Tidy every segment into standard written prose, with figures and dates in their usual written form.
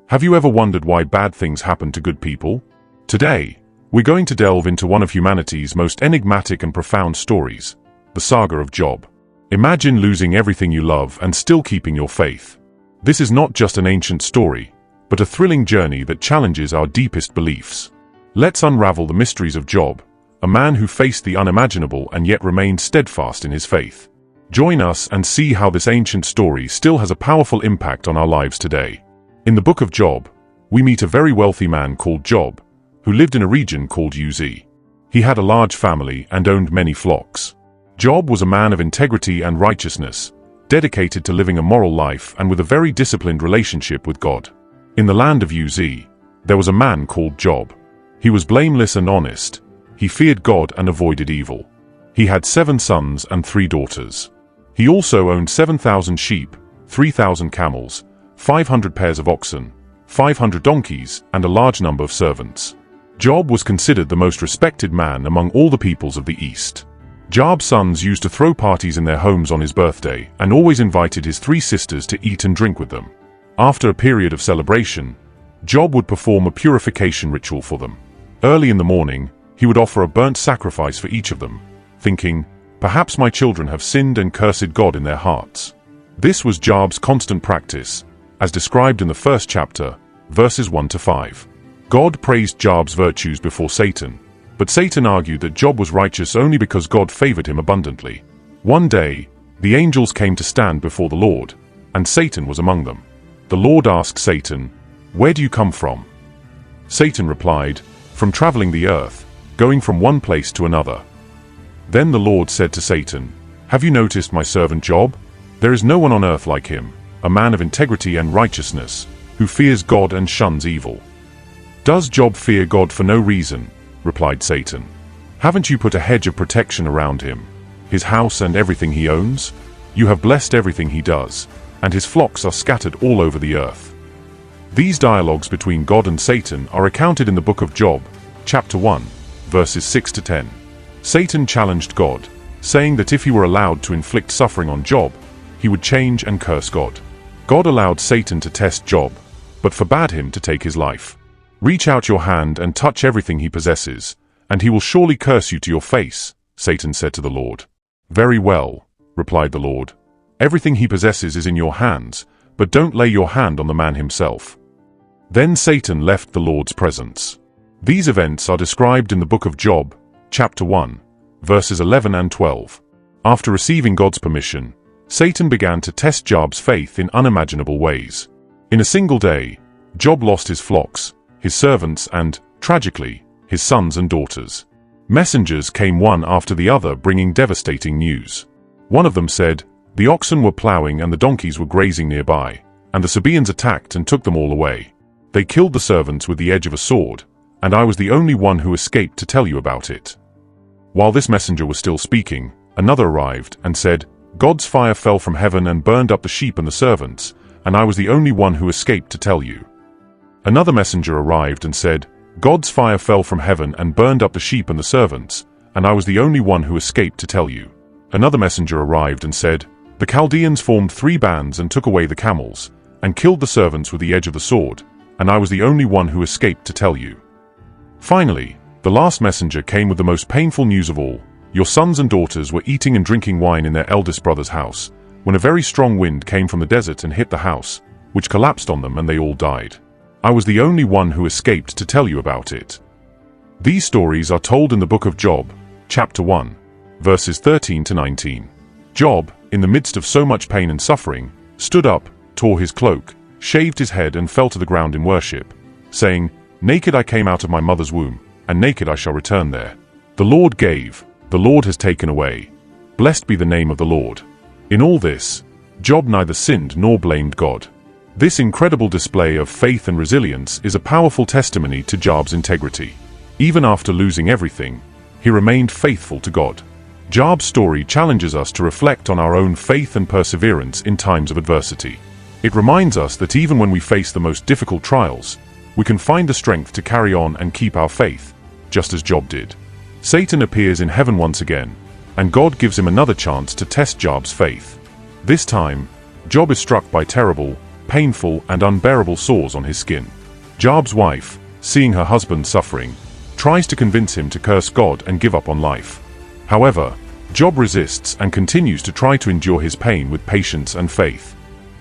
Have you ever wondered why bad things happen to good people? Today, we're going to delve into one of humanity's most enigmatic and profound stories, the saga of Job. Imagine losing everything you love and still keeping your faith. This is not just an ancient story, but a thrilling journey that challenges our deepest beliefs. Let's unravel the mysteries of Job, a man who faced the unimaginable and yet remained steadfast in his faith. Join us and see how this ancient story still has a powerful impact on our lives today. In the book of Job, we meet a very wealthy man called Job, who lived in a region called Uz. He had a large family and owned many flocks. Job was a man of integrity and righteousness, dedicated to living a moral life and with a very disciplined relationship with God. In the land of Uz, there was a man called Job. He was blameless and honest. He feared God and avoided evil. He had 7 sons and 3 daughters. He also owned 7,000 sheep, 3,000 camels, 500 pairs of oxen, 500 donkeys, and a large number of servants. Job was considered the most respected man among all the peoples of the East. Job's sons used to throw parties in their homes on his birthday and always invited his 3 sisters to eat and drink with them. After a period of celebration, Job would perform a purification ritual for them. Early in the morning, he would offer a burnt sacrifice for each of them, thinking, "Perhaps my children have sinned and cursed God in their hearts." This was Job's constant practice, as described in the first chapter, verses 1 to 5. God praised Job's virtues before Satan, but Satan argued that Job was righteous only because God favored him abundantly. One day, the angels came to stand before the Lord, and Satan was among them. The Lord asked Satan, "Where do you come from?" Satan replied, "From traveling the earth, going from one place to another." Then the Lord said to Satan, "Have you noticed my servant Job? There is no one on earth like him, a man of integrity and righteousness, who fears God and shuns evil." "Does Job fear God for no reason?" replied Satan. "Haven't you put a hedge of protection around him, his house and everything he owns? You have blessed everything he does, and his flocks are scattered all over the earth." These dialogues between God and Satan are recounted in the book of Job, chapter 1, verses 6 to 10. Satan challenged God, saying that if he were allowed to inflict suffering on Job, he would change and curse God. God allowed Satan to test Job, but forbade him to take his life. "Reach out your hand and touch everything he possesses, and he will surely curse you to your face," Satan said to the Lord. "Very well," replied the Lord. "Everything he possesses is in your hands, but don't lay your hand on the man himself." Then Satan left the Lord's presence. These events are described in the book of Job, chapter 1, verses 11 and 12. After receiving God's permission, Satan began to test Job's faith in unimaginable ways. In a single day, Job lost his flocks, his servants and, tragically, his sons and daughters. Messengers came one after the other bringing devastating news. One of them said, "The oxen were plowing and the donkeys were grazing nearby, and the Sabaeans attacked and took them all away. They killed the servants with the edge of a sword, and I was the only one who escaped to tell you about it." While this messenger was still speaking, another arrived and said, "God's fire fell from heaven and burned up the sheep and the servants, and I was the only one who escaped to tell you." Another messenger arrived and said, "God's fire fell from heaven and burned up the sheep and the servants, and I was the only one who escaped to tell you." Another messenger arrived and said, "The Chaldeans formed 3 bands and took away the camels, and killed the servants with the edge of the sword, and I was the only one who escaped to tell you." Finally, the last messenger came with the most painful news of all. "Your sons and daughters were eating and drinking wine in their eldest brother's house, when a very strong wind came from the desert and hit the house, which collapsed on them and they all died. I was the only one who escaped to tell you about it." These stories are told in the book of Job, chapter 1, verses 13 to 19. Job, in the midst of so much pain and suffering, stood up, tore his cloak, shaved his head and fell to the ground in worship, saying, "Naked I came out of my mother's womb, and naked I shall return there. The Lord gave, the Lord has taken away. Blessed be the name of the Lord." In all this, Job neither sinned nor blamed God. This incredible display of faith and resilience is a powerful testimony to Job's integrity. Even after losing everything, he remained faithful to God. Job's story challenges us to reflect on our own faith and perseverance in times of adversity. It reminds us that even when we face the most difficult trials, we can find the strength to carry on and keep our faith, just as Job did. Satan appears in heaven once again, and God gives him another chance to test Job's faith. This time, Job is struck by terrible, painful and unbearable sores on his skin. Job's wife, seeing her husband suffering, tries to convince him to curse God and give up on life. However, Job resists and continues to try to endure his pain with patience and faith.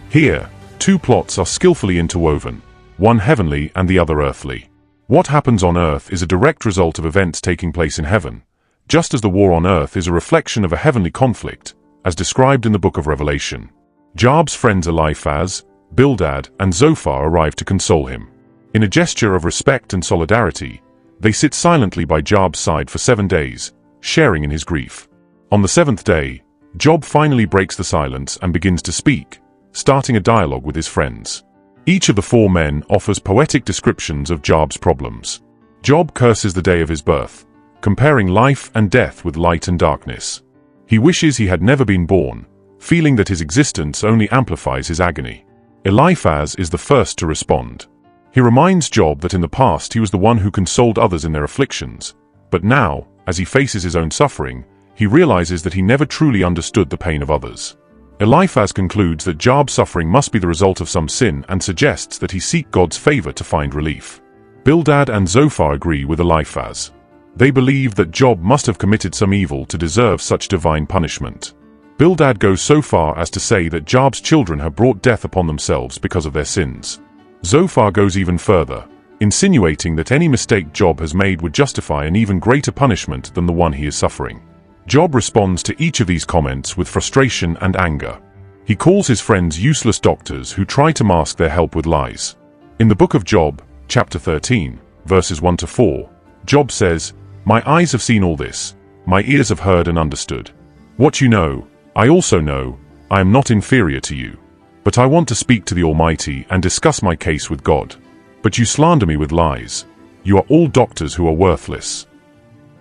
Here, two plots are skillfully interwoven, one heavenly and the other earthly. What happens on earth is a direct result of events taking place in heaven, just as the war on earth is a reflection of a heavenly conflict, as described in the book of Revelation. Job's friends Eliphaz, Bildad, and Zophar arrive to console him. In a gesture of respect and solidarity, they sit silently by Job's side for 7 days, sharing in his grief. On the 7th day, Job finally breaks the silence and begins to speak, starting a dialogue with his friends. Each of the 4 men offers poetic descriptions of Job's problems. Job curses the day of his birth, comparing life and death with light and darkness. He wishes he had never been born, feeling that his existence only amplifies his agony. Eliphaz is the first to respond. He reminds Job that in the past he was the one who consoled others in their afflictions, but now, as he faces his own suffering, he realizes that he never truly understood the pain of others. Eliphaz concludes that Job's suffering must be the result of some sin and suggests that he seek God's favor to find relief. Bildad and Zophar agree with Eliphaz. They believe that Job must have committed some evil to deserve such divine punishment. Bildad goes so far as to say that Job's children have brought death upon themselves because of their sins. Zophar goes even further, insinuating that any mistake Job has made would justify an even greater punishment than the one he is suffering. Job responds to each of these comments with frustration and anger. He calls his friends useless doctors who try to mask their help with lies. In the book of Job, chapter 13, verses 1 to 4, Job says, "My eyes have seen all this, my ears have heard and understood. What you know, I also know, I am not inferior to you. But I want to speak to the Almighty and discuss my case with God. But you slander me with lies. You are all doctors who are worthless."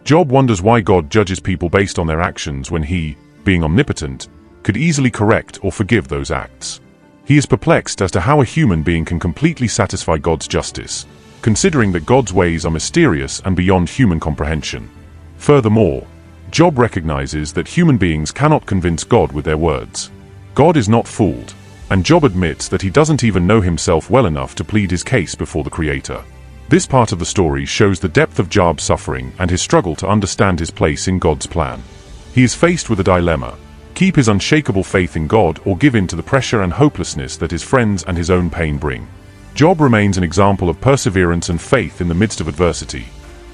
Job wonders why God judges people based on their actions when he, being omnipotent, could easily correct or forgive those acts. He is perplexed as to how a human being can completely satisfy God's justice, considering that God's ways are mysterious and beyond human comprehension. Furthermore, Job recognizes that human beings cannot convince God with their words. God is not fooled, and Job admits that he doesn't even know himself well enough to plead his case before the Creator. This part of the story shows the depth of Job's suffering and his struggle to understand his place in God's plan. He is faced with a dilemma: keep his unshakable faith in God or give in to the pressure and hopelessness that his friends and his own pain bring. Job remains an example of perseverance and faith in the midst of adversity,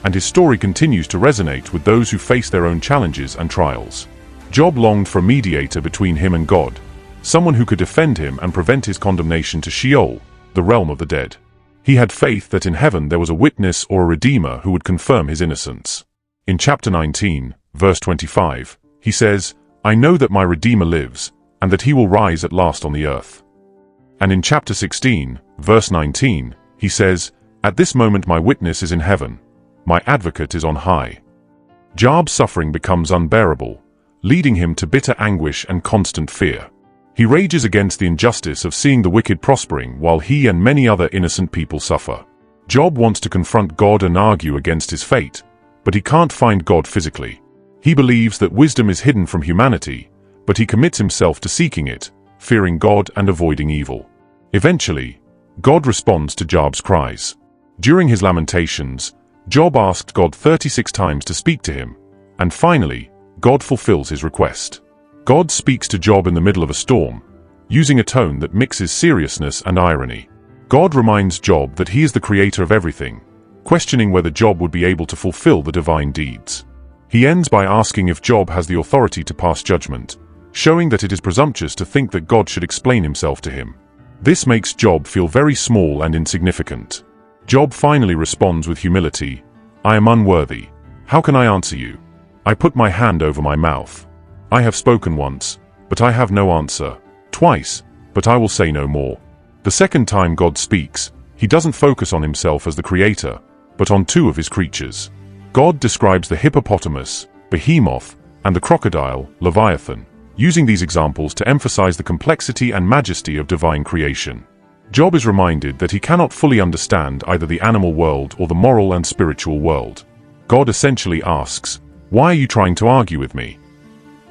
and his story continues to resonate with those who face their own challenges and trials. Job longed for a mediator between him and God, someone who could defend him and prevent his condemnation to Sheol, the realm of the dead. He had faith that in heaven there was a witness or a redeemer who would confirm his innocence. In chapter 19, verse 25, he says, "I know that my Redeemer lives, and that he will rise at last on the earth." And in chapter 16, verse 19, he says, "At this moment my witness is in heaven, my advocate is on high." Job's suffering becomes unbearable, leading him to bitter anguish and constant fear. He rages against the injustice of seeing the wicked prospering while he and many other innocent people suffer. Job wants to confront God and argue against his fate, but he can't find God physically. He believes that wisdom is hidden from humanity, but he commits himself to seeking it, fearing God and avoiding evil. Eventually, God responds to Job's cries. During his lamentations, Job asked God 36 times to speak to him, and finally, God fulfills his request. God speaks to Job in the middle of a storm, using a tone that mixes seriousness and irony. God reminds Job that he is the creator of everything, questioning whether Job would be able to fulfill the divine deeds. He ends by asking if Job has the authority to pass judgment, showing that it is presumptuous to think that God should explain himself to him. This makes Job feel very small and insignificant. Job finally responds with humility, "I am unworthy. How can I answer you? I put my hand over my mouth. I have spoken once, but I have no answer. Twice, but I will say no more." The second time God speaks, he doesn't focus on himself as the creator, but on two of his creatures. God describes the hippopotamus, behemoth, and the crocodile, Leviathan, using these examples to emphasize the complexity and majesty of divine creation. Job is reminded that he cannot fully understand either the animal world or the moral and spiritual world. God essentially asks, "Why are you trying to argue with me?"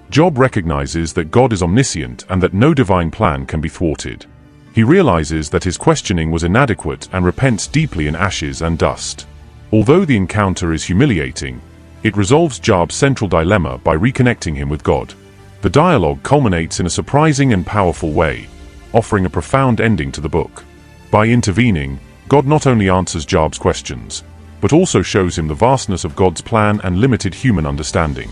Job recognizes that God is omniscient and that no divine plan can be thwarted. He realizes that his questioning was inadequate and repents deeply in ashes and dust. Although the encounter is humiliating, it resolves Job's central dilemma by reconnecting him with God. The dialogue culminates in a surprising and powerful way, offering a profound ending to the book. By intervening, God not only answers Job's questions, but also shows him the vastness of God's plan and limited human understanding.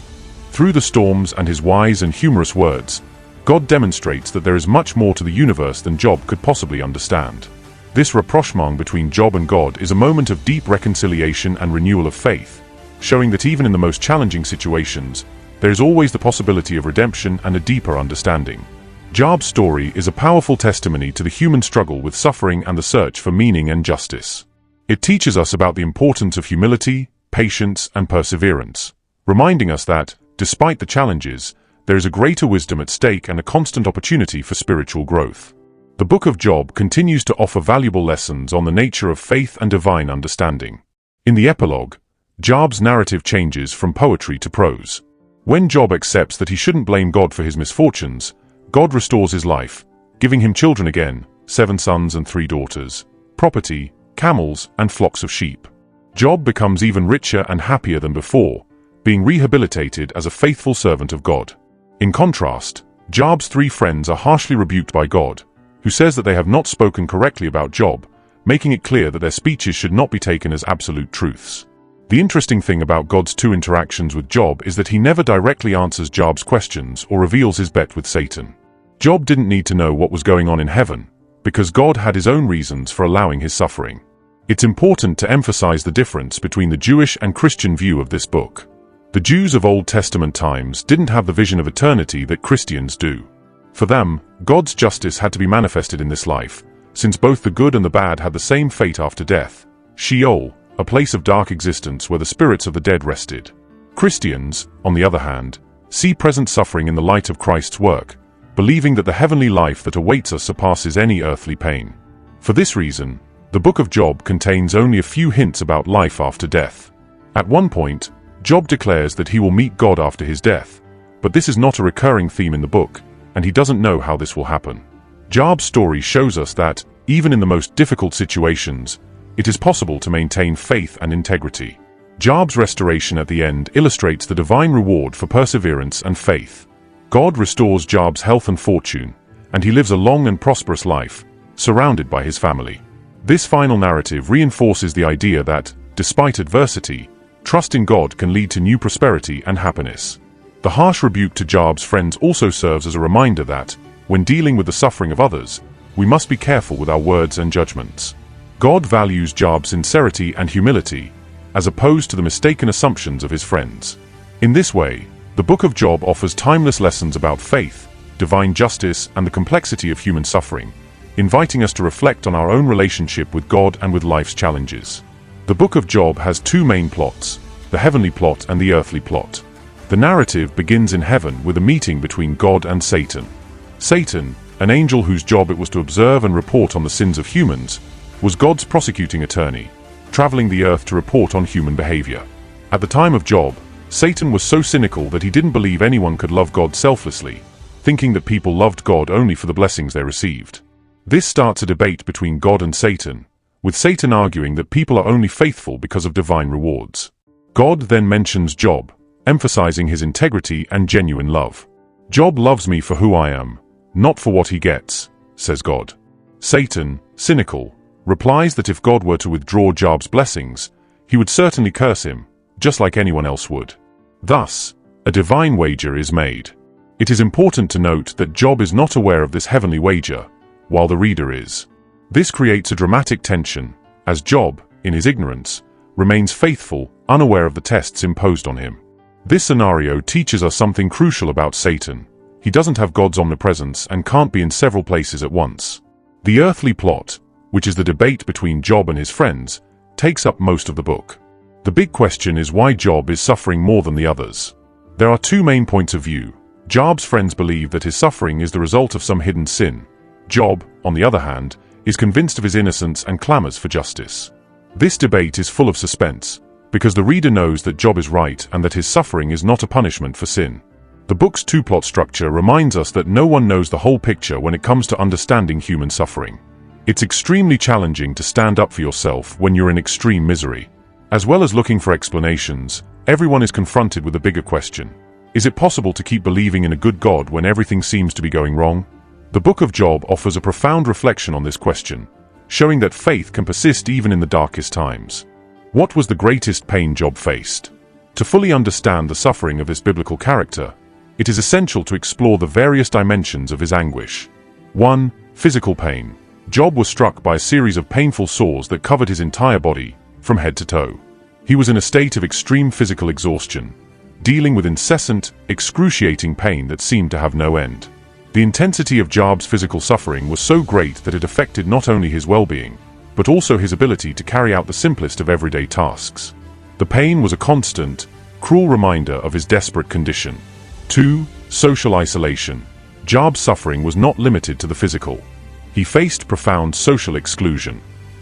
Through the storms and his wise and humorous words, God demonstrates that there is much more to the universe than Job could possibly understand. This rapprochement between Job and God is a moment of deep reconciliation and renewal of faith, showing that even in the most challenging situations, there is always the possibility of redemption and a deeper understanding. Job's story is a powerful testimony to the human struggle with suffering and the search for meaning and justice. It teaches us about the importance of humility, patience, and perseverance, reminding us that, despite the challenges, there is a greater wisdom at stake and a constant opportunity for spiritual growth. The Book of Job continues to offer valuable lessons on the nature of faith and divine understanding. In the epilogue, Job's narrative changes from poetry to prose. When Job accepts that he shouldn't blame God for his misfortunes, God restores his life, giving him children again, 7 sons and 3 daughters, property, camels, and flocks of sheep. Job becomes even richer and happier than before, being rehabilitated as a faithful servant of God. In contrast, Job's 3 friends are harshly rebuked by God, who says that they have not spoken correctly about Job, making it clear that their speeches should not be taken as absolute truths. The interesting thing about God's 2 interactions with Job is that he never directly answers Job's questions or reveals his bet with Satan. Job didn't need to know what was going on in heaven, because God had his own reasons for allowing his suffering. It's important to emphasize the difference between the Jewish and Christian view of this book. The Jews of Old Testament times didn't have the vision of eternity that Christians do. For them, God's justice had to be manifested in this life, since both the good and the bad had the same fate after death, Sheol, a place of dark existence where the spirits of the dead rested. Christians, on the other hand, see present suffering in the light of Christ's work, believing that the heavenly life that awaits us surpasses any earthly pain. For this reason, the Book of Job contains only a few hints about life after death. At one point, Job declares that he will meet God after his death, but this is not a recurring theme in the book, and he doesn't know how this will happen. Job's story shows us that, even in the most difficult situations, it is possible to maintain faith and integrity. Job's restoration at the end illustrates the divine reward for perseverance and faith. God restores Job's health and fortune, and he lives a long and prosperous life, surrounded by his family. This final narrative reinforces the idea that, despite adversity, trust in God can lead to new prosperity and happiness. The harsh rebuke to Job's friends also serves as a reminder that, when dealing with the suffering of others, we must be careful with our words and judgments. God values Job's sincerity and humility, as opposed to the mistaken assumptions of his friends. In this way, the Book of Job offers timeless lessons about faith, divine justice, and the complexity of human suffering, inviting us to reflect on our own relationship with God and with life's challenges. The Book of Job has 2 main plots, the heavenly plot and the earthly plot. The narrative begins in heaven with a meeting between God and Satan. Satan, an angel whose job it was to observe and report on the sins of humans, was God's prosecuting attorney, traveling the earth to report on human behavior. At the time of Job, Satan was so cynical that he didn't believe anyone could love God selflessly, thinking that people loved God only for the blessings they received. This starts a debate between God and Satan, with Satan arguing that people are only faithful because of divine rewards. God then mentions Job, emphasizing his integrity and genuine love. Job loves me for who I am, not for what he gets, says God. Satan, cynical, replies that if God were to withdraw Job's blessings, he would certainly curse him, just like anyone else would. Thus, a divine wager is made. It is important to note that Job is not aware of this heavenly wager, while the reader is. This creates a dramatic tension, as Job, in his ignorance, remains faithful, unaware of the tests imposed on him. This scenario teaches us something crucial about Satan. He doesn't have God's omnipresence and can't be in several places at once. The earthly plot, which is the debate between Job and his friends, takes up most of the book. The big question is why Job is suffering more than the others. There are 2 main points of view. Job's friends believe that his suffering is the result of some hidden sin. Job, on the other hand, is convinced of his innocence and clamors for justice. This debate is full of suspense, because the reader knows that Job is right and that his suffering is not a punishment for sin. The book's two-plot structure reminds us that no one knows the whole picture when it comes to understanding human suffering. It's extremely challenging to stand up for yourself when you're in extreme misery. As well as looking for explanations, everyone is confronted with a bigger question. Is it possible to keep believing in a good God when everything seems to be going wrong? The Book of Job offers a profound reflection on this question, showing that faith can persist even in the darkest times. What was the greatest pain Job faced? To fully understand the suffering of this biblical character, it is essential to explore the various dimensions of his anguish. 1. Physical pain. Job was struck by a series of painful sores that covered his entire body, from head to toe. He was in a state of extreme physical exhaustion, dealing with incessant, excruciating pain that seemed to have no end. The intensity of Job's physical suffering was so great that it affected not only his well-being, but also his ability to carry out the simplest of everyday tasks. The pain was a constant, cruel reminder of his desperate condition. 2. Social isolation. Job's suffering was not limited to the physical. He faced profound social exclusion.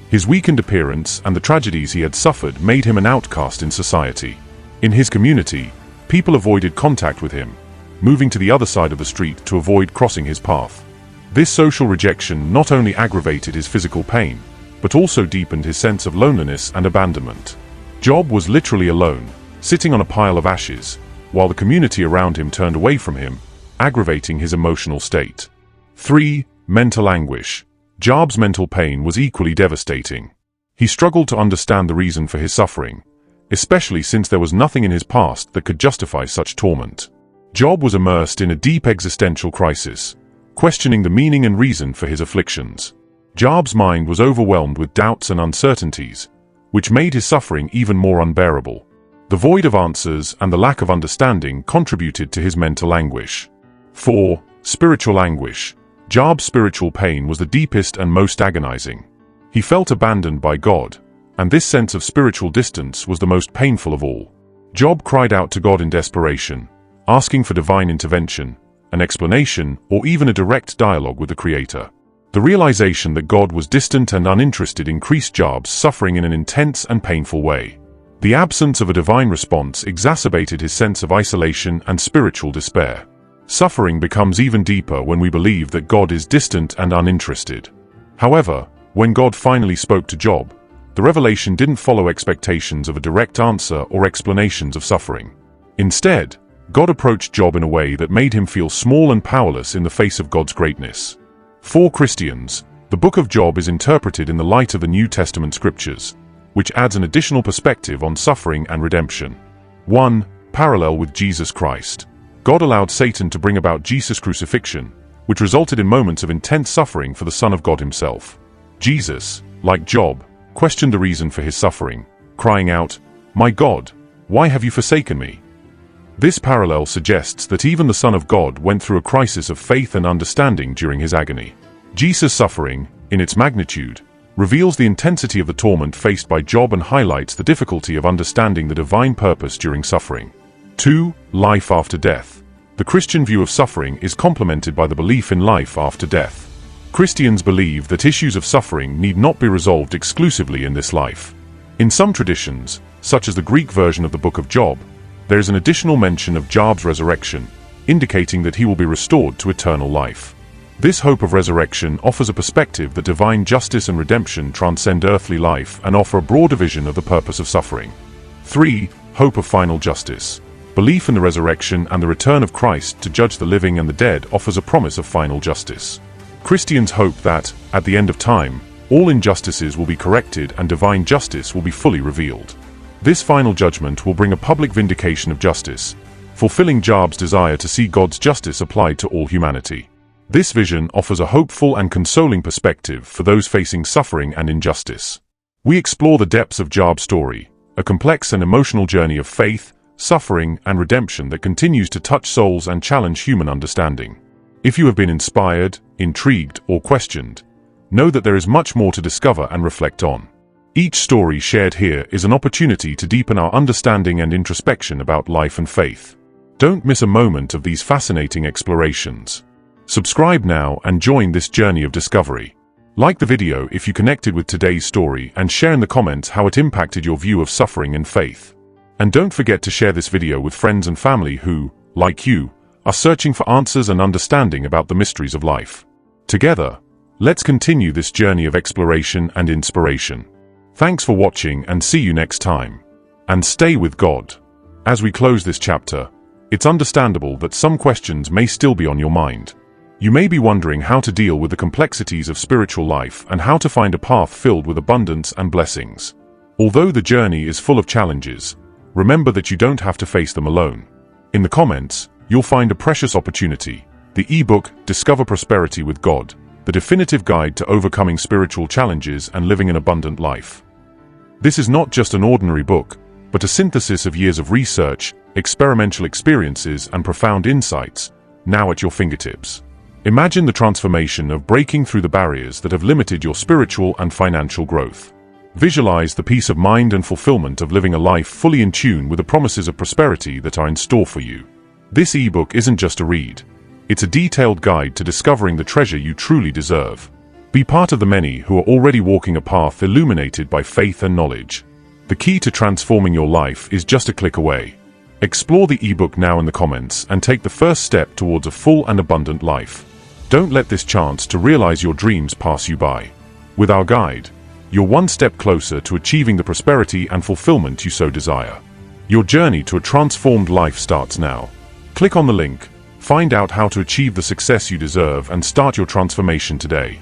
His weakened appearance and the tragedies he had suffered made him an outcast in society. In his community, people avoided contact with him, moving to the other side of the street to avoid crossing his path. This social rejection not only aggravated his physical pain, but also deepened his sense of loneliness and abandonment. Job was literally alone, sitting on a pile of ashes, while the community around him turned away from him, aggravating his emotional state. 3. Mental anguish. Job's mental pain was equally devastating. He struggled to understand the reason for his suffering, especially since there was nothing in his past that could justify such torment. Job was immersed in a deep existential crisis, questioning the meaning and reason for his afflictions. Job's mind was overwhelmed with doubts and uncertainties, which made his suffering even more unbearable. The void of answers and the lack of understanding contributed to his mental anguish. 4. Spiritual anguish. Job's spiritual pain was the deepest and most agonizing. He felt abandoned by God, and this sense of spiritual distance was the most painful of all. Job cried out to God in desperation, asking for divine intervention, an explanation, or even a direct dialogue with the Creator. The realization that God was distant and uninterested increased Job's suffering in an intense and painful way. The absence of a divine response exacerbated his sense of isolation and spiritual despair. Suffering becomes even deeper when we believe that God is distant and uninterested. However, when God finally spoke to Job, the revelation didn't follow expectations of a direct answer or explanations of suffering. Instead, God approached Job in a way that made him feel small and powerless in the face of God's greatness. For Christians, the Book of Job is interpreted in the light of the New Testament scriptures, which adds an additional perspective on suffering and redemption. 1. Parallel with Jesus Christ. God allowed Satan to bring about Jesus' crucifixion, which resulted in moments of intense suffering for the Son of God himself. Jesus, like Job, questioned the reason for his suffering, crying out, "My God, why have you forsaken me?" This parallel suggests that even the Son of God went through a crisis of faith and understanding during his agony. Jesus' suffering, in its magnitude, reveals the intensity of the torment faced by Job and highlights the difficulty of understanding the divine purpose during suffering. 2. Life after death. The Christian view of suffering is complemented by the belief in life after death. Christians believe that issues of suffering need not be resolved exclusively in this life. In some traditions, such as the Greek version of the Book of Job, there is an additional mention of Job's resurrection, indicating that he will be restored to eternal life. This hope of resurrection offers a perspective that divine justice and redemption transcend earthly life and offer a broader vision of the purpose of suffering. 3. Hope of final justice. Belief in the resurrection and the return of Christ to judge the living and the dead offers a promise of final justice. Christians hope that, at the end of time, all injustices will be corrected and divine justice will be fully revealed. This final judgment will bring a public vindication of justice, fulfilling Job's desire to see God's justice applied to all humanity. This vision offers a hopeful and consoling perspective for those facing suffering and injustice. We explore the depths of Job's story, a complex and emotional journey of faith, suffering, and redemption that continues to touch souls and challenge human understanding. If you have been inspired, intrigued, or questioned, know that there is much more to discover and reflect on. Each story shared here is an opportunity to deepen our understanding and introspection about life and faith. Don't miss a moment of these fascinating explorations. Subscribe now and join this journey of discovery. Like the video if you connected with today's story and share in the comments how it impacted your view of suffering and faith. And don't forget to share this video with friends and family who, like you, are searching for answers and understanding about the mysteries of life. Together, let's continue this journey of exploration and inspiration. Thanks for watching and see you next time. And stay with God. As we close this chapter, it's understandable that some questions may still be on your mind. You may be wondering how to deal with the complexities of spiritual life and how to find a path filled with abundance and blessings. Although the journey is full of challenges, remember that you don't have to face them alone. In the comments, you'll find a precious opportunity, the ebook Discover Prosperity with God, the definitive guide to overcoming spiritual challenges and living an abundant life. This is not just an ordinary book, but a synthesis of years of research, experimental experiences, and profound insights, now at your fingertips. Imagine the transformation of breaking through the barriers that have limited your spiritual and financial growth. Visualize the peace of mind and fulfillment of living a life fully in tune with the promises of prosperity that are in store for you. This ebook isn't just a read. It's a detailed guide to discovering the treasure you truly deserve. Be part of the many who are already walking a path illuminated by faith and knowledge. The key to transforming your life is just a click away. Explore the ebook now in the comments and take the first step towards a full and abundant life. Don't let this chance to realize your dreams pass you by. With our guide, you're one step closer to achieving the prosperity and fulfillment you so desire. Your journey to a transformed life starts now. Click on the link, find out how to achieve the success you deserve, and start your transformation today.